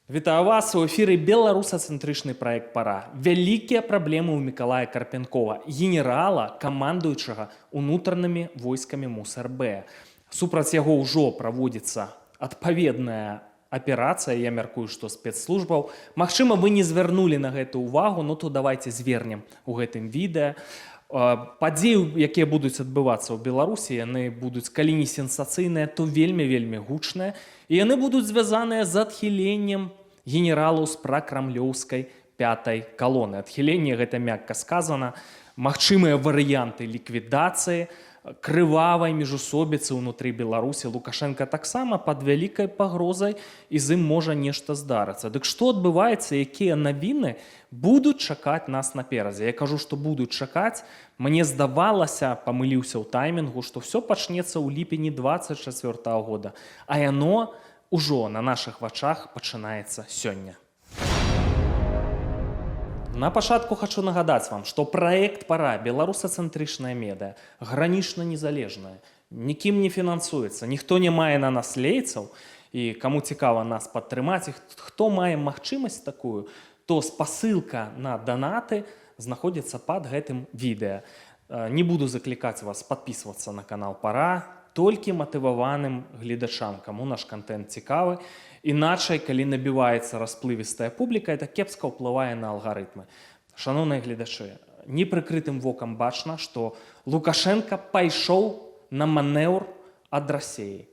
Вітаю вас у эфіры беларусацэнтрычны праект пара. Вялікія праблемы ў Мікалая Карпенкова, генерала, камандуючага унутранымі войскамі МУСРБ. Супраць яго ўжо праводзіцца адпаведная аперацыя, я мяркую, што спецслужбаў. Магчыма, вы не звярнулі на гэту ўвагу, но то давайте звернем у гэтым відэа. Падзеі, якія будуць адбывацца ў Беларусі, яны будуць, калі не сенсацыйныя, то вельмі гучныя. І яны будуць звязаныя з адхіленнем генералаў з пракрамлёўскай пятай калоны. Адхіленне гэта мякка сказана. Магчымыя варыянты ліквідацыі, крывавай міжусобіцы ўнутры Беларусі. Лукашенко таксама пад вялікай пагрозай, і з ім можа нешта здарыцца. Дык што адбываецца, якія навіны будуць чакаць нас наперадзе? Я кажу, што будуць чакаць. Мне здавалася, памыліўся ў таймінгу, што все пачнецца ў ліпені 24 года, а яно ўжо на нашых вачах пачынаецца сёння. На пачатку хочу нагадаць вам, што праект «Пара» беларусацэнтрычнае медыа, гранічна незалежнае, нікім не фінансуецца, ніхто не мае на нас лейцаў, і каму цікава нас падтрымаць, і хто мае магчымасць такую, то спасылка на данаты знаходзіцца пад гэтым відэа. Не буду заклікаць вас падпісвацца на канал «Пара», толькі матываваным гледачам, каму наш контент цікавы. Іначай, калі набіваецца расплывістая публіка, это кепска ўплывае на алгарытмы. Шаноўныя гледачы, непрыкрытым вокам бачна, што Лукашенко пайшоў на манеўр ад Расіі.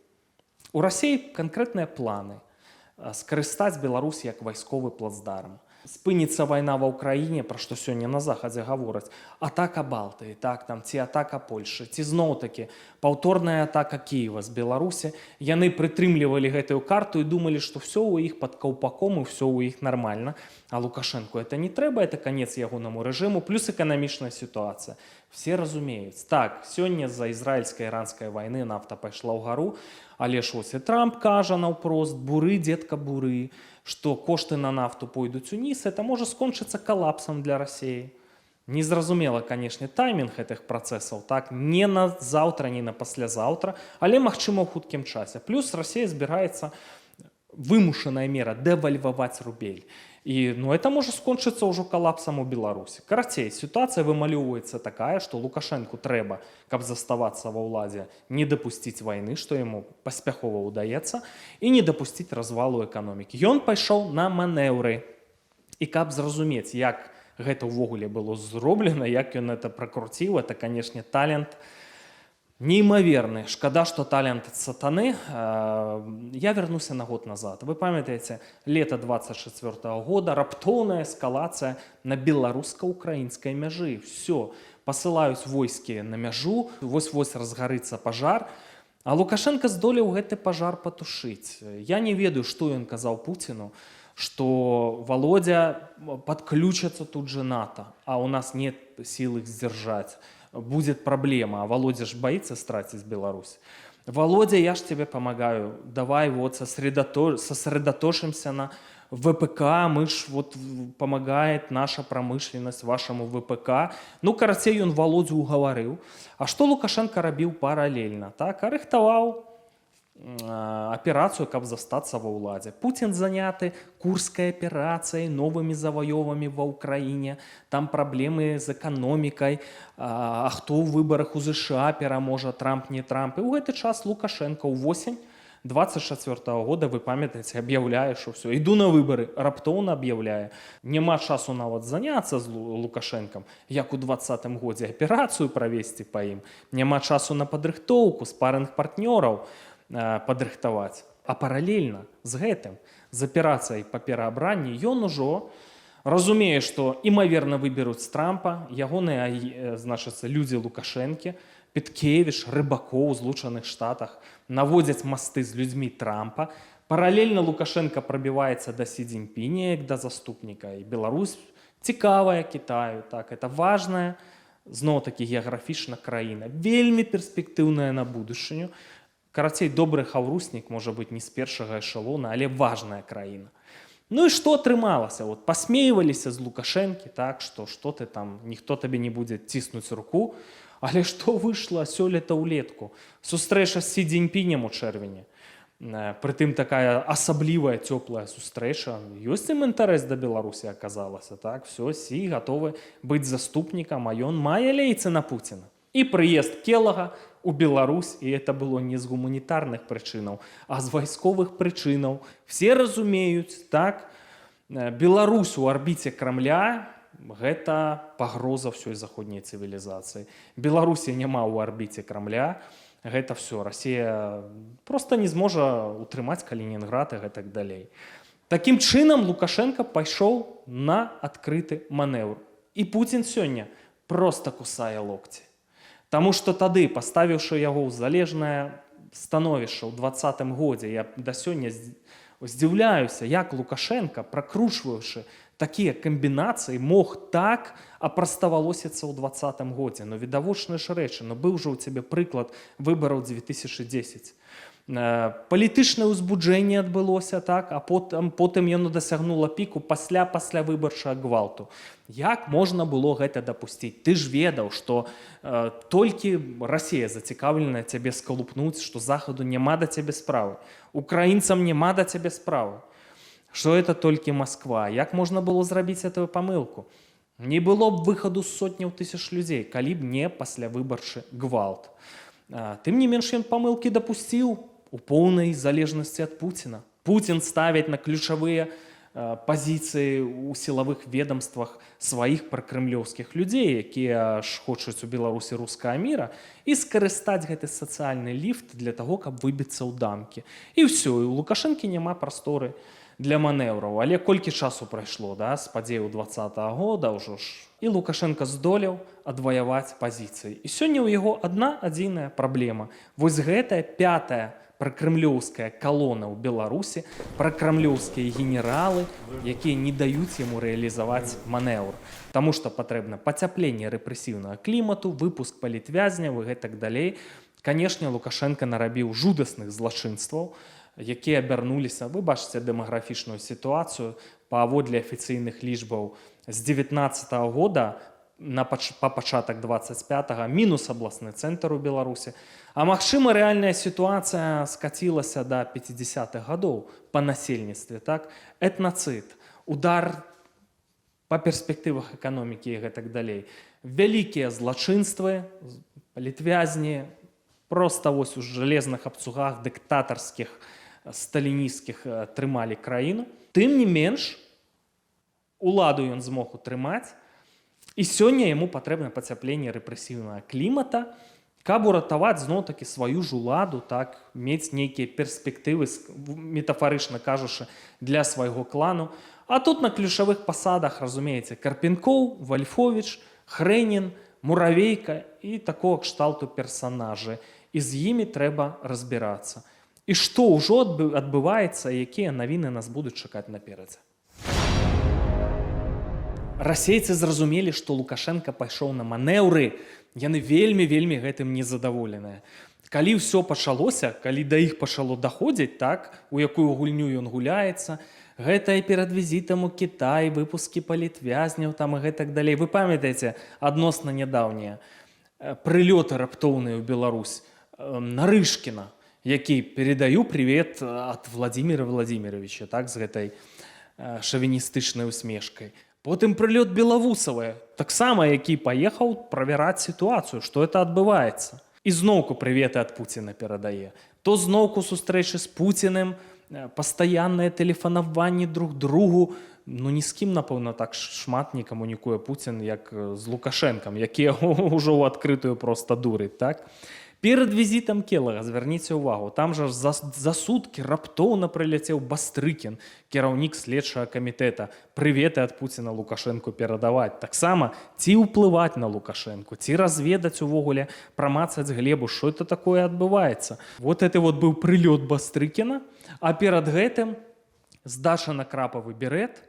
У Расіі канкрэтныя планы скарыстаць Беларусь як вайсковы плацдарм. Спыніцца вайна ва ўкраіне, пра што сёння на захадзе гавораць, атака Балтыі, так, там, ці атака Польшы, ці зноў-такі паўторная атака Кіева з Беларусі. Яны прытрымлівалі гэтую карту і думалі, што все ў іх пад каўпаком і все ў іх нармальна. А Лукашенку это не трэба, это канец ягонаму рэжыму, плюс эканамічная сітуацыя. Все разумеюць. Так, сёння з-за ізраільска-іранскай вайны нафта пайшла ўгару, але ж ось і Трамп кажа наўпрост: буры, дзедка, буры, што кошты на нафту пойдуць уніз, это можа скончыцца калапсам для Расіі. Незразумела, канешне, таймінг гэтых працэсаў, так, не на заўтра, не на паслязаўтра, але магчыма ў хуткім часе. Плюс Расія збіраецца, вымушаная мера, дэвальваваць рубель. І это можа скончыцца ўжо калапсам у Беларусі. Карацей, сітуацыя вымалёўваецца такая, што Лукашенку трэба, каб заставацца ва ўладзе, не дапусціць вайны, што яму паспяхова ўдаецца, і не дапусціць развалу эканомікі. Ён пайшоў на манеўры. І каб зразумець, як гэта ўвогуле было зроблена, як ён это пракруціў, это, канешне, талент неймаверны. Шкада, што талент сатаны. Я вярнуся на год назад. Вы памятаеце, лета 24 года, раптоўная эскалацыя на беларуска-украінскай мяжы. Все, пасылаюць войскі на мяжу, вось-вось разгарыцца пажар, а Лукашенко здолеў гэты пажар патушыць. Я не ведаю, што ён казаў Пуціну, што Володя падключацца тут же НАТО, а у нас нет сил их сдержать. Будет проблема, а Володя ж боится стратить Беларусь. Володя, я ж тебе помогаю, давай вот сосредоточимся на ВПК, мы ж вот помогает наша промышленность вашему ВПК. Ну, карацей, ён Володю угаварыў. А што Лукашенко рабіў паралельна? Так, арыхтаваў аперацыю, каб застацца ва ўладзе. Пуцін заняты курскай аперацыяй, новымі заваёвамі ва ўкраіне, там праблемы з эканомікай, а хто ў выбарах у ЗША пераможа, Трамп, не Трамп. І ў гэты час Лукашенко ўвосень 24 года, вы памятаеце, аб'яўляе, што все, іду на выбары, раптоўна аб'яўляе. Няма часу нават заняцца з Лукашенкам, як у 20-м годзе аперацыю правесці па ім. Няма часу на падрыхтоўку, спарынг партнёраў падрыхтаваць. А паралельна з гэтым, з аперацыяй па пераабранні, ён ужо разумее, што імаверна выберуць з Трампа, ягоныя, значыцца, людзі Лукашэнкі, Петкевіч, Рыбакоў у Злучаных Штатах наводзяць масты з людзьмі Трампа. Паралельна Лукашенко прабіваецца да Сі Цзіньпіня, як да заступніка. І Беларусь цікавая Кітаю, так, это важная, зноў-такі геаграфічна краіна, вельмі перспектыўная на будучыню. Карацей, добры хаўруснік, можа быць, не з першага эшалона, але важная краіна. Ну і што атрымалася? Вот пасмейваліся з Лукашэнкі, так, што ты там, ніхто табе не будзе ціснуць руку, але што выйшла сёлета ўлетку? Сустрэча з Сі Цзіньпінем у чэрвені. Притым такая асаблівая цёплая сустрэча. Ёсць ім інтарэс да Беларусі аказалася, так? Всё, сі гатовы быць заступнікам, а ён мае лейцы на Пуціна. І прыезд Келага у Беларусь, і это было не з гуманітарных прычынаў, а з вайсковых прычынаў. Все разумеюць, так? Беларусь у арбіце Крамля – гэта пагроза ўсёй заходняй цывілізацыі. Беларусі няма ў арбіце Крамля, гэта все, Расія просто не зможа утрымаць Калінінград і гэтак далей. Такім чынам Лукашенко пайшоў на адкрыты манеўр. І Пуцін сёння просто кусае локці. Таму што тады, паставіўшы яго ў залежнае становішча ў 2020 годзе, я да сёння здзіўляюся, як Лукашенко, пракручваючы такія камбінацыі, мог так апраставалосіцца ў 2020 годзе. Ну, відавочныя ж рэчы. Ну, быў жа ў цябе прыклад выбараў 2010. Палітычнае ўзбуджэнне адбылося, так, а потым яно дасягнула піку пасля выбарчага гвалту. Як можна было гэта дапусціць? Ты ж ведаў, што толькі Расія зацікаўлена цябе скалупнуць, што Захаду няма да цябе справы. Украінцам няма да цябе справы. Што это толькі Масква. Як можна было зрабіць эту памылку? Не было б выхаду з сотняў тысяч людзей, калі б не паслявыбарчы гвалт. Тым не менш, ён памылкі дапусціў у поўнай залежнасці ад Пуціна. Пуцін ставіць на ключавыя пазіцыі ў сілавых ведомствах сваіх пракрэмлёўскіх людзей, якія ж хочуць у Беларусі рускага міра, і скарыстаць гэты сацыяльны ліфт для таго, каб выбіцца ў дамкі. І ўсё, і у Лукашэнкі няма прасторы для манеўраў. Але колькі часу прайшло, да, з падзеяў 2020 года ўжо ж. І Лукашенко здолеў адваяваць пазіцыі. І сёння ў яго адна адзіная праблема. Вось гэтая пятая пракрэмлёўская калона ў Беларусі, пракрэмлёўскія генералы, якія не даюць яму рэалізаваць манеўр. Таму што патрэбна пацяпленне рэпрэсіўнага клімату, выпуск палітвязняў і гэтак далей. Канешне, Лукашенко нарабіў жудасных злачынстваў, якія абярнуліся, вы бачыце дэмаграфічную сітуацыю, паводле афіцыйных лічбаў з 2019 года па пачатак 25-го мінус абласны цэнтр у Беларусі. А магчыма, рэальная сітуацыя скацілася да 50-х гадоў па насельніцтве, так? Этнацыд, удар па перспектывах эканомікі і гэтак далей. Вялікія злачынствы, палітвязні, проста вось у жалезных абцугах дыктатарскіх сталінісцкіх трымалі краіну. Тым не менш, уладу ён змог утрымаць, і сёння яму патрэбна пацяпленне рэпрэсіўнага клімата, каб уратаваць зноў-такі сваю ж уладу, так, мець нейкія перспектывы, метафарычна кажучы, для свайго клану. А тут на ключавых пасадах, разумееце, Карпенкоў, Вальфовіч, Хрэнін, Муравейка і такого кшталту персанажы. І з імі трэба разбірацца. І што ўжо адбываецца, якія навіны нас будуць чакаць наперадзе. Расейцы зразумелі, што Лукашенко пайшоў на манеўры, яны вельмі гэтым незадаволеныя. Калі ўсё пачалося, калі да іх пачало даходзіць, так, у якую гульню ён гуляецца, гэта і перад візітам у Кітай, выпускі палітвязняў там і гэтак далей. Вы памятаеце, адносна нядаўнія прылёты раптоўныя ў Беларусь, Нарышкіна, які передаю привет ад Владимира Владимировича, так, з гэтай шавіністычнай усмешкай. Потым прылёт Белавусавая, таксама які паехаў правяраць сітуацыю, што это адбываецца. І зноўку прыветы ад Пуціна перадае. То зноўку сустрэчы з Пуціним, пастаяннае тэлефанаванне друг другу. Ну, ні з кім, напэўна, так шмат не камунікуе Пуцін, як з Лукашэнкам, які ўжо ў адкрытую проста дурыць, так? Перад візітам Келага, звярніце ўвагу, там жа за суткі раптоўна прыляцеў Бастрыкін, кіраўнік следчага камітэта. Прыветы ад Пуціна Лукашэнку перадаваць. Таксама, ці ўплываць на Лукашэнку, ці разведаць увогуле, прамацаць глебу, што это такое адбываецца. Вот это вот быў прылёт Бастрыкіна, а перад гэтым здача на крапавы берет,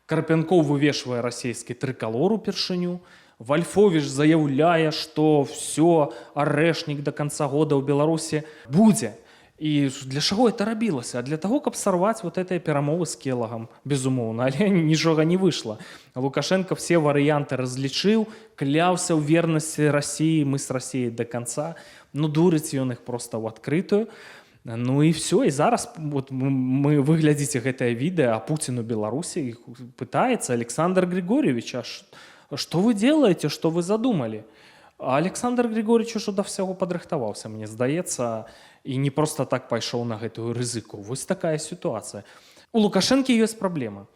Карпенкоў вывешвае расійскі трыкалор упершыню, Вальфовіч заяўляе, што ўсё, арэшнік да канца года ў Беларусі будзе. І для чаго это рабілася? А для таго, каб сарваць вот гэтыя перамовы з Келагам, безумоўна, але нічога не выйшла. Лукашенко все варыянты разлічыў, кляўся ў вернасці Расіі, мы з Расіяй да канца. Ну, дурыць ён іх проста ў адкрытую. Ну і все, і зараз вот мы выглядзіце гэтае відэа, а Путин у Беларусі іх пытаецца: Александр Григорьевич, а что вы делаете, что вы задумали? А Александр Григорьевич ужо да ўсяго падрыхтаваўся, мне здаецца, і не просто так пайшоў на гэтую рызыку. Вось такая сітуацыя. У Лукашэнкі ёсць праблема.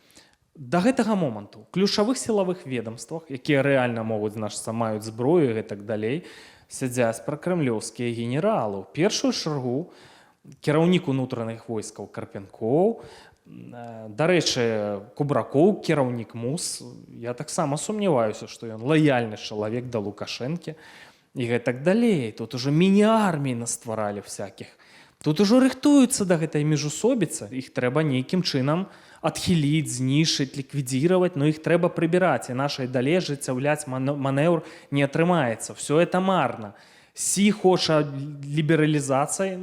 Да гэтага моманту ключавых сілавых ведомствах, якія рэальна могуць, значыцца, маюць зброю і так далей, сядзяць пракрэмлёўскія генералы. У першую чаргу кіраўнік унутраных войскаў Карпенкоў, дарэчы, Кубракоў, кіраўнік МУС. Я таксама сумняваюся, што ён лаяльны чалавек да Лукашэнкі і гэтак далей. Тут ужо міні-арміі настваралі всякіх. Тут ужо рыхтуюцца да гэтай міжусобіцы. Іх трэба нейкім чынам адхіліць, знішыць, ліквідзіраваць, но іх трэба прыбіраць, і нашай далей ажыццяўляць манеўр не атрымаецца. Все это марна. Сі хоча лібералізацыі,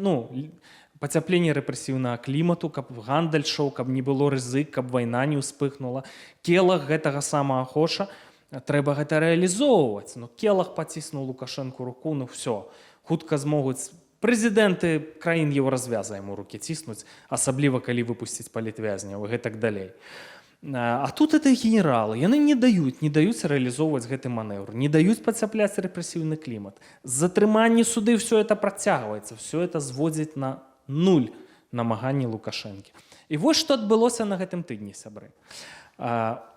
пацяпленне рэпрэсіўнага клімату, каб гандаль шоў, каб не было рызык, каб вайна не ўспыхнула. Келах гэтага самага хоча, трэба гэта рэалізоўваць. Келах паціснуў Лукашэнку руку, все, хутка змогуць прэзідэнты краін еўразвяза яму рукі ціснуць, асабліва калі выпусціць палітвязняў і гэтак далей. А тут это генералы, яны не даюць рэалізоўваць гэты манеўр, не даюць пацяпляць рэпрэсіўны клімат. Затрыманні суды, все это працягваецца, все это зводзіць на нуль намаганні Лукашэнкі. І вось што адбылося на гэтым тыдні, сябры.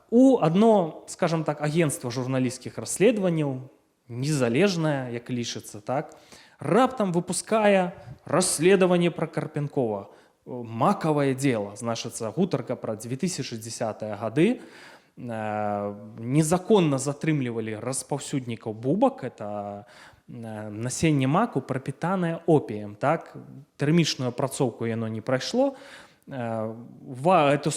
У одно, скажем так, агентства журналісцкіх расследаванняў, незалежнае, як лічыцца, так, раптам выпускае расследаванне пра Карпенкова. Макавае дело, значыцца, гутарка пра 2010-е гады. Незаконна затрымлівалі распаўсюднікаў бубак, это насенне маку, прапітанае опіем. Так? Тэрмічную апрацоўку яно не прайшло. Эта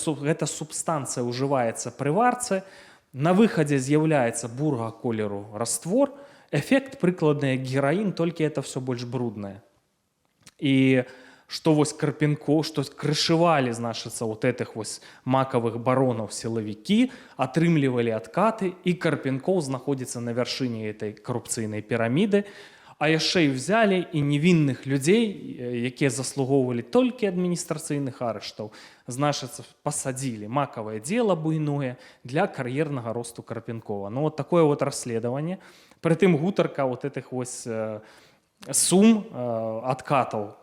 субстанцыя ўжываецца пры варцы. На выхадзе з'яўляецца бурага колеру раствор. Эфект прыкладны як гераін, толькі это все больш бруднае. І што вось Карпенкоў, што крышывалі, значыцца, вот этих вось макавых баронаў сілавікі, атрымлівалі адкаты, і Карпенкоў знаходзіцца на вяршыні этой карупцыйнай піраміды, а яшчэ і взялі і невінных людзей, якія заслугоўвалі толькі адміністрацыйных арыштаў, значыцца, пасадзілі. Макавае дело буйное для кар'ернага росту Карпенкова. Вот такое вот расследаванне. Прытым гутарка вот этих вось сум адкатаў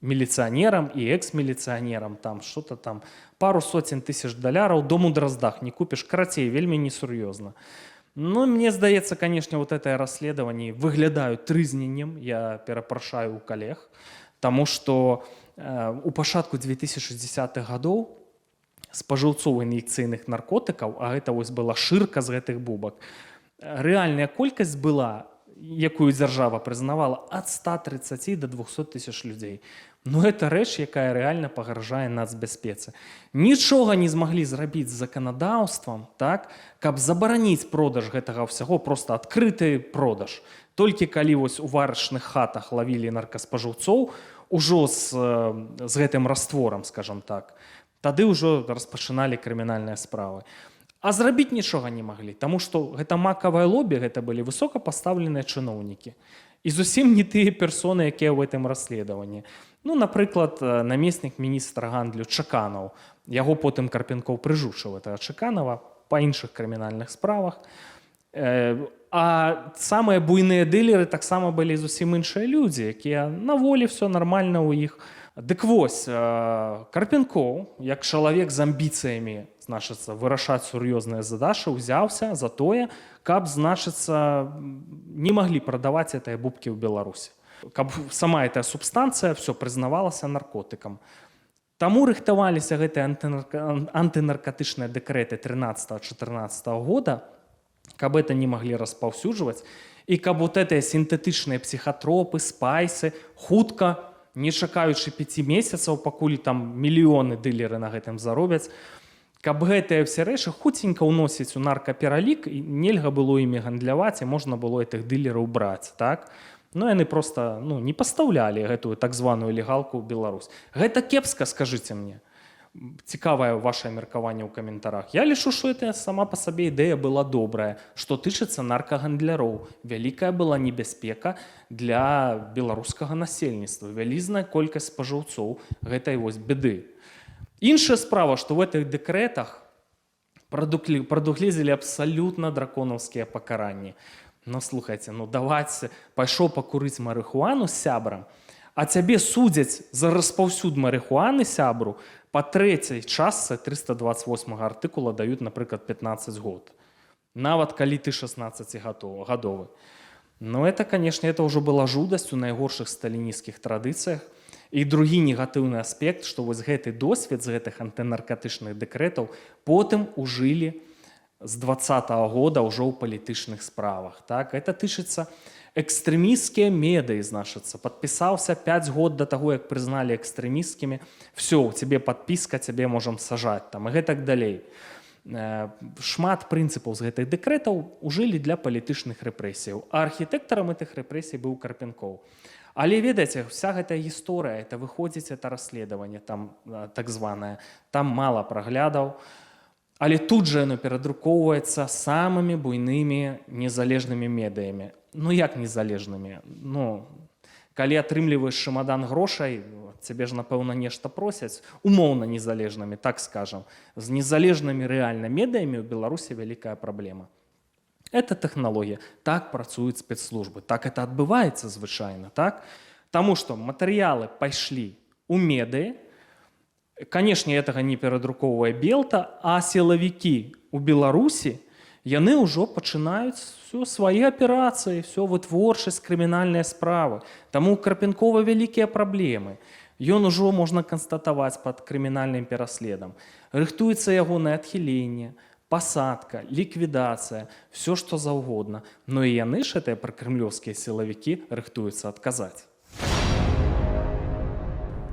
міліцыянерам і экс-міліцыянерам, там что-то там, пару сотен тысяч доляраў, дом у Дроздах не купіш, карацей, вельмі несур'ёзна. Мне здаецца, конечно, вот это расследаванне выглядаюць трызненнем, я перапрашаю у калег, таму што у пачатку 2010-х гадоў спажыўцоў ін'екцыйных наркотыкаў, а гэта вось была шырка з гэтых бубак, рэальная колькасць была, якую дзяржава прызнавала, ад 130 до 200 тысяч людзей. Это рэч, якая рэальна пагражае нацбяспецы. Нічога не змаглі зрабіць з заканадаўствам, так, каб забараніць продаж гэтага ўсяго, проста адкрыты продаж. Толькі калі вось у варачных хатах лавілі наркаспажыўцоў, ужо з гэтым растворам, скажам так, тады ўжо распачыналі крымінальныя справы. А зрабіць нічога не маглі, таму што гэта макавае лобі, гэта былі высокапастаўленыя чыноўнікі. І зусім не тыя персоны, якія ў гэтым расследаванні. Напрыклад, намеснік міністра гандлю Чаканаў. Яго потым Карпенкоў прыжучыў, этого Чаканава, па іншых крымінальных справах. А самыя буйныя дылеры таксама былі зусім іншыя людзі, якія на волі, все нормально ў іх. Дык вось, Карпенкоў, як чалавек з амбіцыямі, значыцца, вырашаць сур'ёзныя задачы, узяўся за тое, каб, значыцца, не маглі прадаваць гэтыя бубкі ў Беларусі. Каб сама эта субстанцыя все прызнавалася наркотыкам. Таму рыхтаваліся гэтыя антынаркатычныя дэкрэты 13-14 года, каб это не маглі распаўсюджваць, і каб вот гэтыя сінтэтычныя псіхатропы, спайсы хутка, не чакаючы 5 месяцаў, пакуль там мільёны дылеры на гэтым заробяць, каб гэтыя ўсе рэчы хуценька ўносіць у наркапералік, і нельга было імі гандляваць, і можна было гэтых дылераў браць, так? Яны проста не пастаўлялі гэтую так званую легалку ў Беларусь. Гэта кепска, скажыце мне. Цікавае вашае меркаванне ў каментарах. Я лічу, што гэта сама па сабе ідэя была добрая, што тычыцца наркагандляроў. Вялікая была небяспека для беларускага насельніцтва, вялізная колькасць спажыўцоў гэтай вось бяды. Іншая справа, што ў гэтых дэкрэтах прадугледзелі абсалютна драконаўскія пакаранні. Ну, слухайце, даваць, пайшоў пакурыць марыхуану з сябрам, а цябе судзяць за распаўсюд марыхуаны сябру, па трэцяй частцы 328 артыкула даюць, напрыклад, 15 год. Нават калі ты 16-гадовы. Но это, конечно, это ўжо была жудасць у найгоршых сталінісцкіх традыцыях. І другі негатыўны аспект, што вось гэты досвед з гэтых антынаркатычных дэкрэтаў потым ужылі з 20-го года ўжо ў палітычных справах. Так? Это тычыцца экстрэмісцкія медыі, значыцца. Падпісаўся 5 год да таго, як прызналі экстрэмісцкімі. Все, у цябе падпіска, цябе можам сажаць там, і гэтак далей. Шмат прынцыпаў з гэтых дэкрэтаў ужылі для палітычных рэпрэсіяў. А архітэктарам гэтых рэпрэсій быў Карпенкоў. Але, ведаеце, вся гэтая гісторыя, это выходзіць, это расследаванне, там так званае, там мала праглядаў. Але тут жа яно перадрукоўваецца самымі буйнымі незалежнымі медыямі. Ну, як незалежнымі? Ну, калі атрымліваеш шамадан грошай, цябе ж, напэўна, нешта просяць, умоўна незалежнымі, так скажам. З незалежнымі рэальна медыямі ў Беларусі вялікая праблема. Это тэхналогія. Так працуюць спецслужбы. Так это адбываецца звычайна, так? Таму што матэрыялы пайшлі ў медыі. Канешне, гэтага не перадрукоўвае Белта, а сілавікі ў Беларусі, яны ўжо пачынаюць свае аперацыі, все вытворчасць, крымінальныя справы. Таму у Карпенкова вялікія праблемы. Ён ужо можна канстатаваць пад крымінальным пераследам. Рыхтуецца ягонае адхіленне, пасадка, ліквідацыя, все што заўгодна. Но і яны ж, гэтыя пракрэмлёўскія сілавікі, рыхтуюцца адказаць.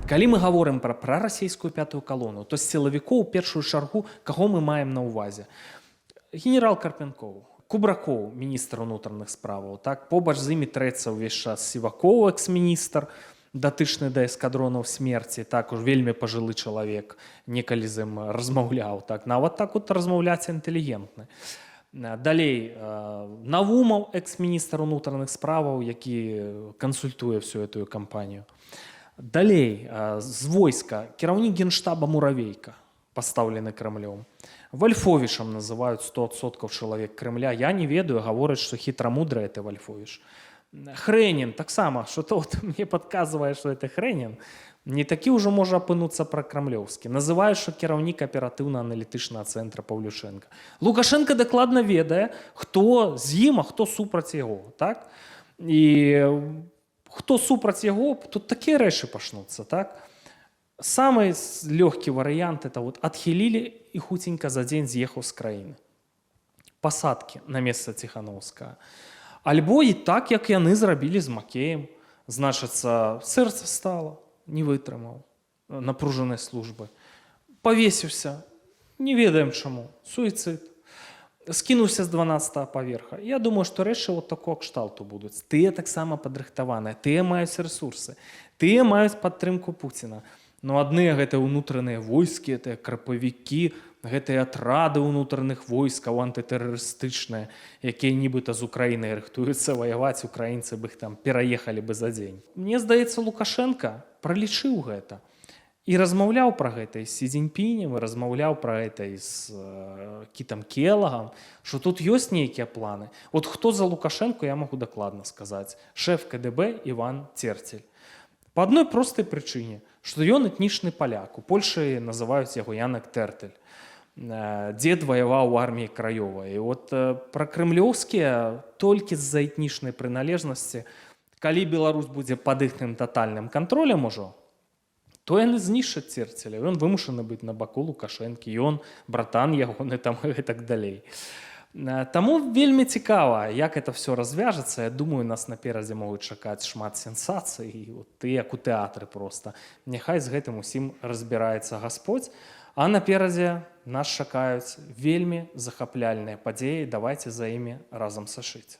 Калі мы гаворым пра прарасійскую пятую калону, то з сілавікоў у першую чаргу каго мы маем на ўвазе? Генерал Карпенкоў, Кубракоў, міністр унутраных справаў, так? Побач з імі трэцца ўвесь час Сівакоў, экс-міністр, датычны да эскадронаў смерці, так, уж вельмі пажылы чалавек, некалі з ім размаўляў, так, нават так от размаўляць інтэлігентны. Далей, Навумаў, экс-міністр унутраных справаў, які кансультуе всю эту кампанію. Далей, з войска, кіраўнік генштаба Муравейка, пастаўлены Крамлём. Вальфовішам называюць 100% чалавек Крымля. Я не ведаю, гавораць, што хітрамудры это Вальфовіш. Хрэнін, таксама, што тут мне падказвае, што это Хрэнін, не такі ўжо можа апынуцца пракрамлёўскі. Называюць, што кіраўнік аператыўна-аналітычнага цэнтра Паўлюшэнка. Лукашенко дакладна ведае, хто з ім, а хто супраць яго, так? І хто супраць яго, тут такія рэчы пачнуцца, так? Самы лёгкі варыянт это вот адхілілі і хуценька за дзень з'ехаў з краіны. Пасадкі на месца Ціханаўскага. Альбо і так, як яны зрабілі з Макеем. Значыцца, сэрца стала, не вытрымаў напружанай службы. Павесіўся, не ведаем чаму, суіцыд. Скінуўся з 12-го паверха. Я думаю, што рэчы вот такого кшталту будуць. Тыя таксама падрыхтаваныя, тыя маюць рэсурсы, тыя маюць падтрымку Пуціна. Но адныя гэтыя ўнутраныя войскі, гэтыя крапавікі, гэтыя атрады ўнутраных войскаў антытэрарыстычныя, якія нібыта з Украінай рыхтуюцца ваяваць, украінцы бы іх там пераехалі бы за дзень. Мне здаецца, Лукашенка пралічыў гэта. І размаўляў пра гэта і з Сі Цзіньпінем, і размаўляў пра гэта і з Кітам Келагам, што тут ёсць нейкія планы. От хто за Лукашенко, я магу дакладна сказаць. Шэф КДБ Іван Церцель. Па адной простай прычыне, што ён этнічны паляк. У Польшы называюць яго Янак Тэртэль. Дзед ваяваў у арміі краёвай. І от пракрэмлёўскія толькі з-за этнічнай прыналежнасці, калі Беларусь будзе пад іхным татальным кантролем ужо, то яны знішчаць Церцеля, ён вымушаны быць на баку Лукашэнкі, ён братан ягоны там і так далей. Таму вельмі цікава, як это все развяжацца. Я думаю, нас наперадзе могуць чакаць шмат сенсацый, ты як у тэатры проста. Няхай з гэтым усім разбіраецца Гасподзь, а наперадзе нас чакаюць вельмі захапляльныя падзеі. Давайце за імі разам сачыць.